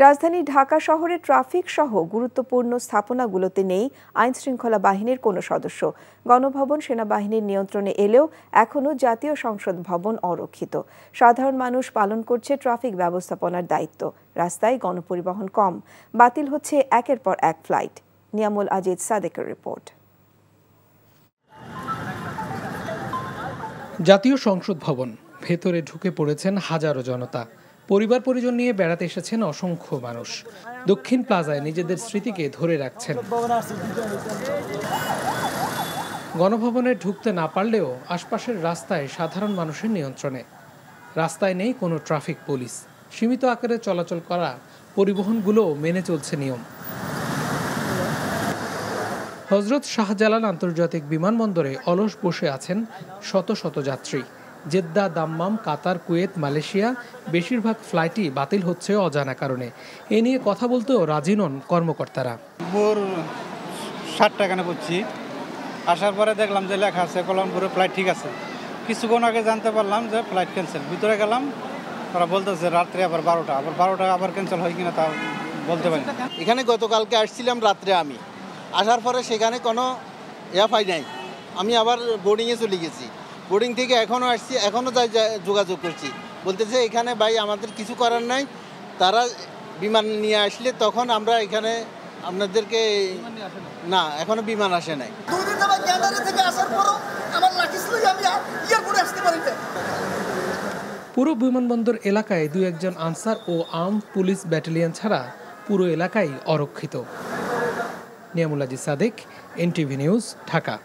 রাজধানী ঢাকা শহরে ট্রাফিক সহ গুরুত্বপূর্ণ স্থাপনাগুলোতে নেই আইনশৃঙ্খলা বাহিনীর কোনো সদস্য। গণভবন সেনাবাহিনীর নিয়ন্ত্রণে এলেও এখনও জাতীয় সংসদ ভবন অরক্ষিত। সাধারণ মানুষ পালন করছে ট্রাফিক ব্যবস্থাপনার দায়িত্ব। রাস্তায় গণপরিবহন কম, বাতিল হচ্ছে একের পর এক ফ্লাইট। নিয়ামুল আজিজ সাদেকের রিপোর্ট। জাতীয় সংসদ ভবন, ভেতরে ঢুকে পড়েছেন হাজারো জনতা। পরিবার পরিজন নিয়ে বেড়াতে এসেছেন অসংখ্য মানুষ। দক্ষিণ প্লাজায় নিজেদের স্মৃতিকে ধরে রাখছেন। গণভবনে ঢুকতে না পারলেও আশপাশের রাস্তায় সাধারণ মানুষের নিয়ন্ত্রণে। রাস্তায় নেই কোনো ট্রাফিক পুলিশ। সীমিত আকারে চলাচল করা পরিবহনগুলোও মেনে চলছে নিয়ম। হযরত শাহজালাল আন্তর্জাতিক বিমানবন্দরে অলস বসে আছেন শত শত যাত্রী। জেদ্দা, দাম্মাম, কাতার, কুয়েত, মালয়েশিয়া বেশিরভাগ ফ্লাইটই বাতিল হচ্ছে অজানা কারণে। এ নিয়ে কথা বলতেও রাজি নন কর্মকর্তারা। ভোর 7 টাকা করছি, আসার পরে দেখলাম যে লেখা আছে কলমপুরে ফ্লাইট ঠিক আছে। কিছুক্ষণ আগে জানতে পারলাম যে ফ্লাইট ক্যান্সেল। ভিতরে গেলাম, তারা বলতেছে রাত্রে আবার 12টা আবার ক্যান্সেল হয় কিনা তা বলতে পারি। এখানে গতকালকে আসছিলাম রাত্রে, আমি আসার পরে সেখানে কোনো পাই নাই। আমি আবার বোর্ডিংয়ে চলে গেছি। বোর্ডিং থেকে এখনও আসছি, এখনও তাই যোগাযোগ করছি। বলতেছে এখানে ভাই আমাদের কিছু করার নাই, তারা বিমান নিয়ে আসলে তখন আমরা এখানে আপনাদেরকে না, এখনো বিমান আসে নাই। পুরো বিমানবন্দর এলাকায় 2-1 আনসার ও আর্মড পুলিশ ব্যাটালিয়ন ছাড়া পুরো এলাকাই অরক্ষিত। Niamul Aziz Sadek, NTV news, Dhaka.